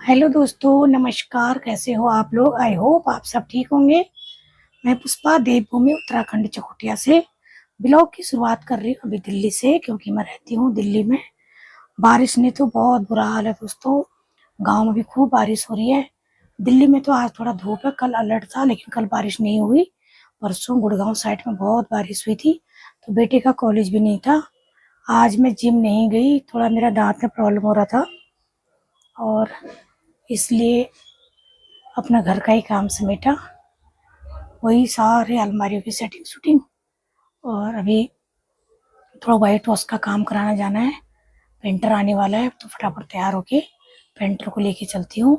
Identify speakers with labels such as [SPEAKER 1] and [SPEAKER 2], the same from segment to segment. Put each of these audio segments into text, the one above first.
[SPEAKER 1] Hello दोस्तों, नमस्कार। कैसे हो आप लोग? आई होप आप सब ठीक होंगे। मैं पुष्पा देवभूमि उत्तराखंड चकोटिया से ब्लॉग की शुरुआत कर रही हूँ अभी दिल्ली से, क्योंकि मैं रहती हूँ दिल्ली में। बारिश ने तो बहुत बुरा हाल है दोस्तों। गांव में भी खूब बारिश हो रही है। दिल्ली में तो आज थोड़ा धूप है, कल अलर्ट था लेकिन कल बारिश नहीं हुई। परसों गुड़गांव साइड में बहुत बारिश हुई थी, तो बेटे का कॉलेज भी नहीं था। आज मैं जिम नहीं गई, थोड़ा मेरा दांत में प्रॉब्लम हो रहा था और इसलिए अपना घर का ही काम समेटा, वही सारे अलमारियों की सेटिंग शूटिंग। और अभी थोड़ा वाइट वॉश का काम कराना जाना है, पेंटर आने वाला है, तो फटाफट तैयार होके पेंटर को लेके चलती हूँ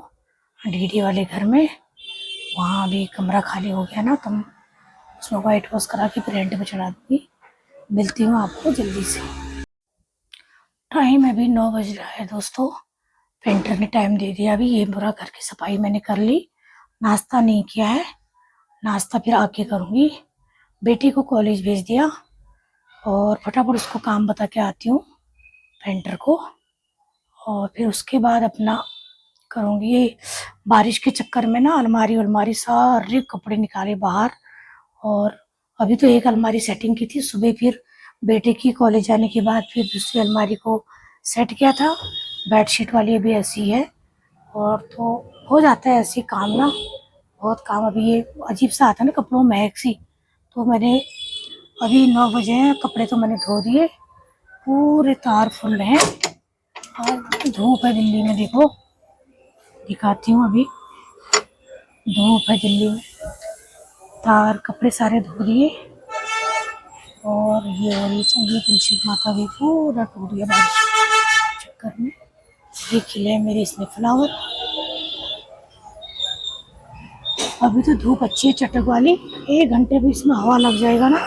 [SPEAKER 1] डीडी वाले घर में। वहाँ अभी कमरा खाली हो गया ना, तो उसमें वाइट वॉश करा के फिर रेंट पे चढ़ा दूँगी। मिलती हूँ आपको जल्दी से। टाइम अभी 9 बज रहा है दोस्तों। पेंटर ने टाइम दे दिया। अभी ये पूरा घर की सफाई मैंने कर ली, नाश्ता नहीं किया है, नाश्ता फिर आके करूँगी। बेटी को कॉलेज भेज दिया और फटाफट उसको काम बता के आती हूँ पेंटर को, और फिर उसके बाद अपना करूँगी। ये बारिश के चक्कर में ना अलमारी सारे कपड़े निकाले बाहर, और अभी तो एक अलमारी सेटिंग की थी सुबह, फिर बेटे की कॉलेज जाने के बाद फिर दूसरी अलमारी को सेट किया था। बेडशीट वाली भी ऐसी है, और तो हो जाता है ऐसी काम ना, बहुत काम। अभी ये अजीब सा आता है ना कपड़ों में महक सी, तो मैंने अभी 9 बजे हैं, कपड़े तो मैंने धो दिए, पूरे तार फुल हैं। और धूप है दिल्ली में, देखो दिखाती हूँ। अभी धूप है दिल्ली में, तार कपड़े सारे धो दिए। और ये तुलसी माता भी पूरा टूट गया बारिश के चक्कर में। ये खिले मेरे इसमें फ्लावर। अभी तो धूप अच्छी है चटक वाली, 1 घंटे भी इसमें हवा लग जाएगा ना,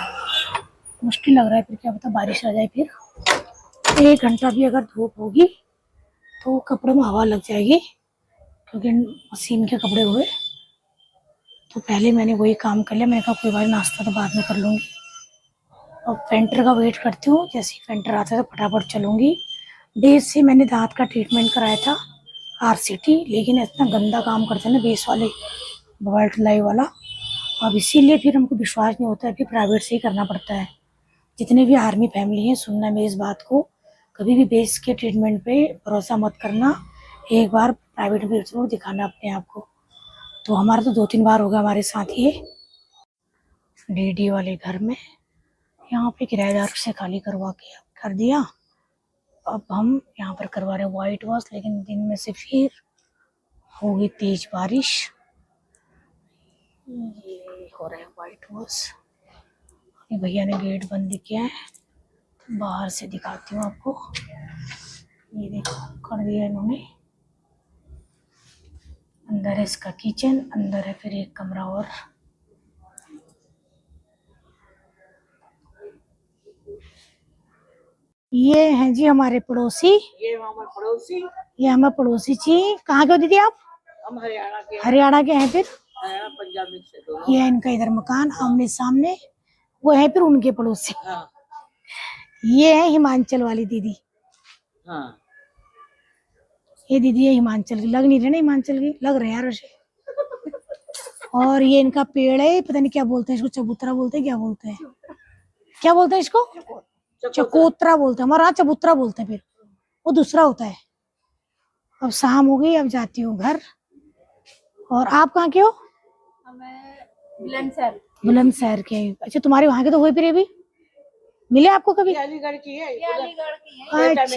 [SPEAKER 1] मुश्किल लग रहा है। फिर क्या पता बारिश आ जाए। फिर 1 घंटा भी अगर धूप होगी तो कपड़ों में हवा लग जाएगी, क्योंकि मशीन के कपड़े हुए। तो पहले मैंने वही काम कर लिया। मैंने कहा कोई बात, नाश्ता तो बाद में कर लूँगी। और पेंटर का वेट करती हूँ, जैसे ही पेंटर आता है तो फटाफट चलूँगी। देर से मैंने दांत का ट्रीटमेंट कराया था RCT, लेकिन इतना गंदा काम करते हैं ना बेस वाले, वर्ल्ड लाइव वाला। अब इसीलिए फिर हमको विश्वास नहीं होता है, फिर प्राइवेट से ही करना पड़ता है। जितने भी आर्मी फैमिली हैं, सुनना मेरी इस बात को, कभी भी बेस के ट्रीटमेंट पे भरोसा मत करना। एक बार प्राइवेट में जरूर दिखाना अपने आप को। तो हमारा तो 2-3 बार होगा हमारे साथ ये डीडी वाले घर में। यहाँ पे किराएदार से खाली करवा के कर दिया। अब हम यहाँ पर करवा रहे हैं वाइट वॉश, लेकिन दिन में से फिर होगी तेज बारिश। ये हो रहा है वाइट वॉश। अभी भैया ने गेट बंद किया है, तो बाहर से दिखाती हूँ आपको। ये देखो कर दिया इन्होंने। अंदर है इसका किचन, अंदर है फिर एक कमरा और। ये हैं जी हमारे पड़ोसी।
[SPEAKER 2] ये हमारे पड़ोसी।
[SPEAKER 1] ये हमारे पड़ोसी जी। कहाँ के हो दीदी आप?
[SPEAKER 2] हम हरियाणा के।
[SPEAKER 1] हरियाणा के हैं फिर?
[SPEAKER 2] हरियाणा पंजाब मिक्स है दोनों।
[SPEAKER 1] ये है इनका इधर मकान आमने सामने, वो है फिर उनके पड़ोसी।
[SPEAKER 2] हाँ।
[SPEAKER 1] ये है हिमाचल वाली दीदी।
[SPEAKER 2] हाँ।
[SPEAKER 1] ये दीदी है हिमाचल की, लग नहीं रही ना हिमाचल की, लग रहे यार वैसे। और ये इनका पेड़ है, पता नहीं क्या बोलते हैं इसको, चबूतरा बोलते हैं, क्या बोलते हैं, क्या बोलते हैं इसको? चकोतरा बोलते हैं हमारे यहाँ, चबूतरा बोलते हैं। फिर वो दूसरा होता है। अब शाम हो गई, अब जाती हूँ घर। और आप कहाँ के हो?
[SPEAKER 2] बुलंदशहर।
[SPEAKER 1] बुलंदशहर के। अच्छा, तुम्हारे वहाँ के तो हुए फिर अभी मिले आपको कभी?
[SPEAKER 2] अलीगढ़ की है। अलीगढ़ की है।
[SPEAKER 1] अच्छा,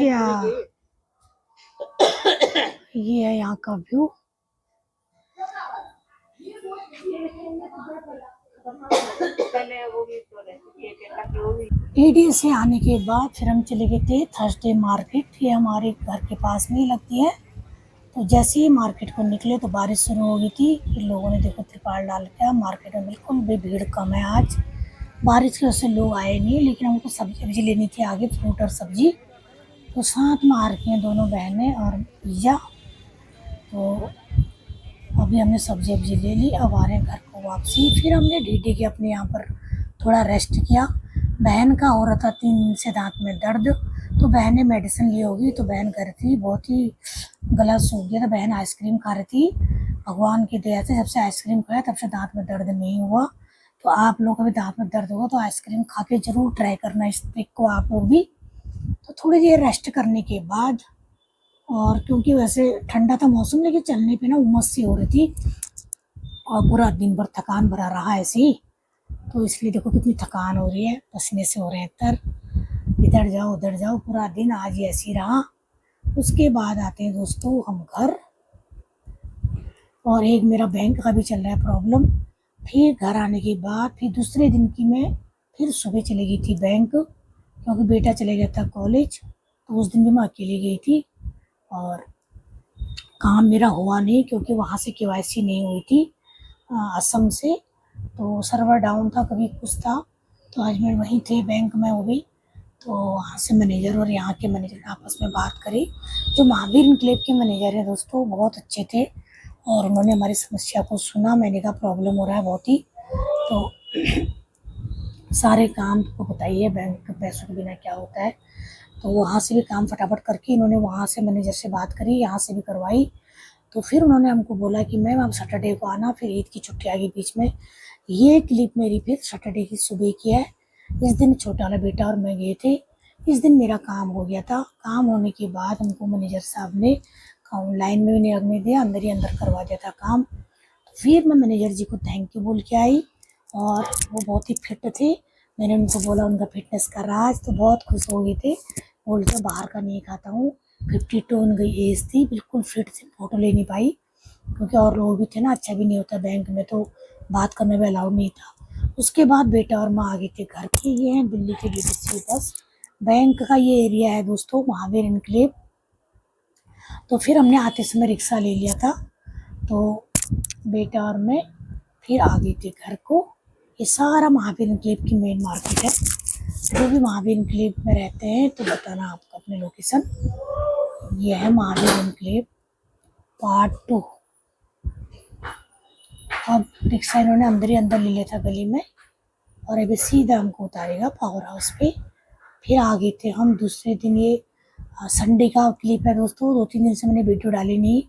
[SPEAKER 1] ये है यहाँ का व्यू। एडी से आने के बाद फिर हम चले गए थे थर्सडे मार्केट। ये हमारे घर के पास में ही लगती है। तो जैसे ही मार्केट को निकले तो बारिश शुरू हो गई थी। फिर लोगों ने देखो त्रिपाल डाल के, मार्केट में बिल्कुल भी भीड़ कम है आज। बारिश की वजह से लोग आए नहीं, लेकिन हमको सब्जी लेनी थी आगे, फ्रूट और सब्जी। तो साथ में आ रखी हैं दोनों बहनें और भैया। तो अभी हमने सब्जी ले ली, अब आ रहे हैं घर को वापसी। फिर हमने डीडी के अपने यहाँ पर थोड़ा रेस्ट किया। बहन का हो रहा था 3 दिन से दांत में दर्द, तो बहन ने मेडिसिन ली होगी, तो बहन कर थी, बहुत ही गला सूख गया था। बहन आइसक्रीम खा रही थी। भगवान की दया से जब से आइसक्रीम खाया तब से दांत में दर्द नहीं हुआ। तो आप लोग का भी दांत में दर्द होगा तो आइसक्रीम खा के जरूर ट्राई करना इस ट्रिक को आप लोग भी। तो थोड़ी देर रेस्ट करने के बाद, और क्योंकि वैसे ठंडा था मौसम, लेकिन चलने पे ना उमस सी हो रही थी और पूरा दिन भर थकान भरा रहा ऐसे ही। तो इसलिए देखो कितनी थकान हो रही है, पसीने से हो रहे हैं तर, इधर जाओ उधर जाओ, पूरा दिन आज ऐसे ही रहा। उसके बाद आते हैं दोस्तों हम घर, और एक मेरा बैंक का भी चल रहा है प्रॉब्लम। फिर घर आने के बाद फिर दूसरे दिन की मैं फिर सुबह चली गई थी बैंक, क्योंकि बेटा चले गया था कॉलेज। तो उस दिन भी मैं अकेली गई थी और काम मेरा हुआ नहीं, क्योंकि वहाँ से केवाईसी नहीं हुई थी असम से। तो सर्वर डाउन था, कभी कुछ था। तो आज मैं वहीं थे बैंक में हो गई। तो वहाँ से मैनेजर और यहाँ के मैनेजर ने आपस में बात करी। जो महावीर इनक्लेव के मैनेजर हैं दोस्तों, बहुत अच्छे थे और उन्होंने हमारी समस्या को सुना। मैंने कहा प्रॉब्लम हो रहा है बहुत ही, तो सारे काम को बताइए, बैंक के पैसों के बिना क्या होता है। तो वहाँ से भी काम फटाफट करके इन्होंने वहाँ से मैनेजर से बात करी, यहाँ से भी करवाई। तो फिर उन्होंने हमको बोला कि मैम आप सैटरडे को आना, फिर ईद की छुट्टी आ गई बीच में। ये क्लिप मेरी फिर सैटरडे की सुबह की है। इस दिन छोटा वाला बेटा और मैं गए थे। इस दिन मेरा काम हो गया था। काम होने के बाद हमको मैनेजर साहब ने लाइन में भी नहीं लगने दिया, अंदर ही अंदर करवा दिया था काम। तो फिर मैं मैनेजर जी को थैंक यू बोल के आई, और वो बहुत ही फिट थे। मैंने उनको बोला उनका फिटनेस का राज, तो बहुत खुश हो गए थे। बोलते बाहर का नहीं खाता हूँ। 52 उनकी एज थी, बिल्कुल फिट थी। फ़ोटो ले नहीं पाई क्योंकि और लोग भी थे ना, अच्छा भी नहीं होता बैंक में, तो बात करने में अलाउड नहीं था। उसके बाद बेटा और माँ आ गए थे घर के। ये हैं दिल्ली के DTC बस। बैंक का ये एरिया है दोस्तों, महावीर इनक्लेव। तो फिर हमने आते समय रिक्शा ले लिया था। तो बेटा और मैं फिर आ गए थे घर को। ये सारा महावीर इनक्लेव की मेन मार्केट है। जो भी महावीर इनक्लेव में रहते हैं तो बताना आपका अपने लोकेशन। ये है महावीर इनक्लेव पार्ट 2। अब रिक्शा इन्होंने अंदर ही अंदर ले लिया था गली में, और अभी सीधा हमको उतारेगा पावर हाउस पे। फिर आ गए थे हम दूसरे दिन। ये संडे का क्लिप है दोस्तों। 2-3 दिन से मैंने वीडियो डाली नहीं,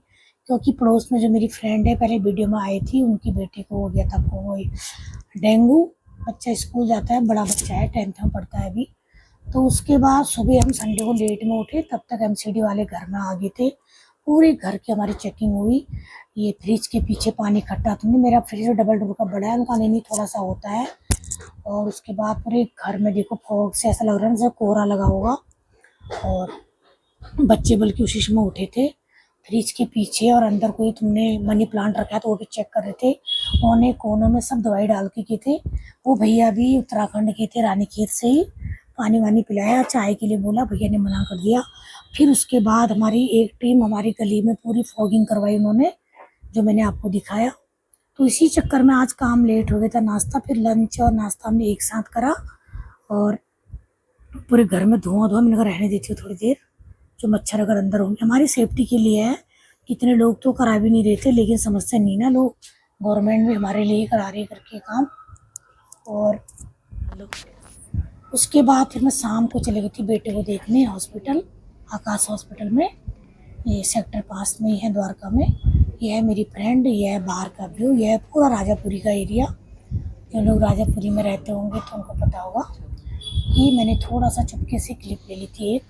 [SPEAKER 1] क्योंकि पड़ोस में जो मेरी फ्रेंड है पहले वीडियो में आई थी, उनकी बेटी को हो गया था वो डेंगू। बच्चा स्कूल जाता है, बड़ा बच्चा है, 10th में पढ़ता है अभी। तो उसके बाद सुबह हम संडे को लेट में उठे, तब तक MCD वाले घर में आ गए थे। पूरे घर की हमारी चेकिंग हुई। ये फ्रिज के पीछे पानी इकट्ठा तो नहीं, मेरा फ्रिज डबल डोर का बड़ा है, उनका नहीं थोड़ा सा होता है। और उसके बाद पूरे घर में देखो फॉग से ऐसा लग रहा है जैसे कोहरा लगा होगा। और बच्चे बल्कि उसी समय उठे थे। फ्रिज के पीछे और अंदर कोई तुमने मनी प्लांट रखा है तो वो भी चेक कर रहे थे। कोने कोनों में सब दवाई डाल के थे। वो भैया भी उत्तराखंड के थे, रानीखेत से ही। पानी वानी पिलाया, चाय के लिए बोला, भैया ने मना कर दिया। फिर उसके बाद हमारी एक टीम हमारी गली में पूरी फॉगिंग करवाई उन्होंने, जो मैंने आपको दिखाया। तो इसी चक्कर में आज काम लेट हो गया था। नाश्ता फिर लंच और नाश्ता हमने एक साथ करा, और पूरे घर में धुआं धुआं। मैंने कहा रहने देती हूँ थोड़ी देर, जो मच्छर अगर अंदर होंगे। हमारी सेफ्टी के लिए है। कितने लोग तो करा भी नहीं रहे थे, लेकिन समझते नहीं ना लोग। गवर्नमेंट भी हमारे लिए करा रही है करके काम। और उसके बाद फिर मैं शाम को चली गई थी बेटे को देखने हॉस्पिटल, आकाश हॉस्पिटल में। ये सेक्टर 5 में ही है, द्वारका में। यह है मेरी फ्रेंड। यह है बाहर का व्यू। यह है पूरा राजापुरी का एरिया। जो लोग राजापुरी में रहते होंगे तो उनको पता होगा। ये मैंने थोड़ा सा चुपके से क्लिप ले ली थी एक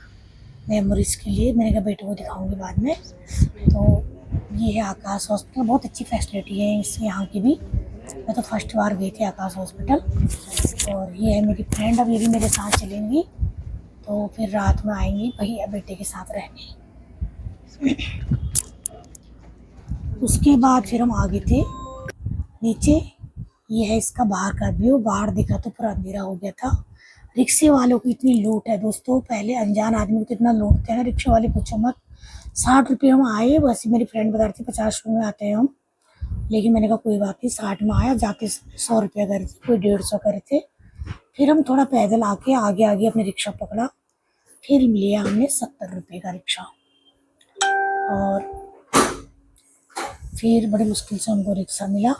[SPEAKER 1] मेमोरीज के लिए। मैंने कहा बेटे को दिखाऊंगी बाद में। तो ये है आकाश हॉस्पिटल। बहुत अच्छी फैसिलिटी है इस यहाँ की भी। मैं तो फर्स्ट बार गई थी आकाश हॉस्पिटल। और ये है मेरी फ्रेंड। अब ये भी मेरे साथ चलेंगी, तो फिर रात में आएंगी भैया बेटे के साथ रहने। उसके बाद फिर हम आ गए थे नीचे। ये है इसका बाहर का व्यू। बाहर देखा तो पूरा अंधेरा हो गया था। रिक्शे वालों की इतनी लूट है दोस्तों। पहले अनजान आदमी को कितना लूटते हैं ना रिक्शे वाले, पूछो मत। 60 रुपये हम आए, वैसे मेरी फ्रेंड बता रही थी 50 रुपये में आते हैं हम, लेकिन मैंने कहा कोई बात नहीं। 60 में आया। जाते 100 रुपये कर थे, कोई 150 करे थे। फिर हम थोड़ा पैदल आके आगे आगे अपने रिक्शा पकड़ा। फिर लिया हमने 70 रुपये का रिक्शा। और फिर बड़ी मुश्किल से हमको रिक्शा मिला,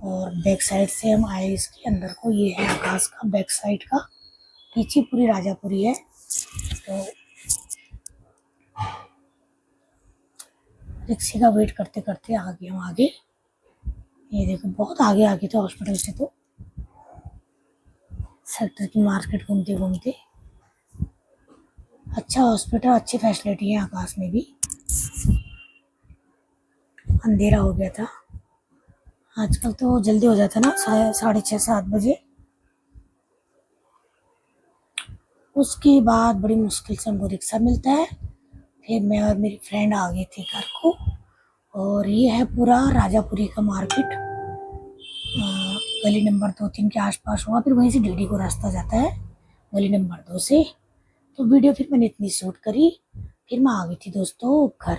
[SPEAKER 1] और बैक साइड से हम आए इसके अंदर को। ये है आकाश का बैक साइड का। पीछे पूरी राजापुरी है। तो रिक्शे का वेट करते करते आ गए हम आगे। ये देखो बहुत आगे आगे थे हॉस्पिटल से, तो सेक्टर की मार्केट घूमते घूमते। अच्छा हॉस्पिटल, अच्छी फैसिलिटी है आकाश में भी। अंधेरा हो गया था, आजकल तो जल्दी हो जाता ना 6:30-7 बजे। उसके बाद बड़ी मुश्किल से हमको रिक्शा मिलता है, फिर मैं और मेरी फ्रेंड आ गए थे घर को। और ये है पूरा राजापुरी का मार्केट, गली नंबर 2-3 के आसपास हुआ। फिर वहीं से डीडी को रास्ता जाता है गली नंबर 2 से। तो वीडियो फिर मैंने इतनी शूट करी, फिर मैं आ गई थी दोस्तों घर।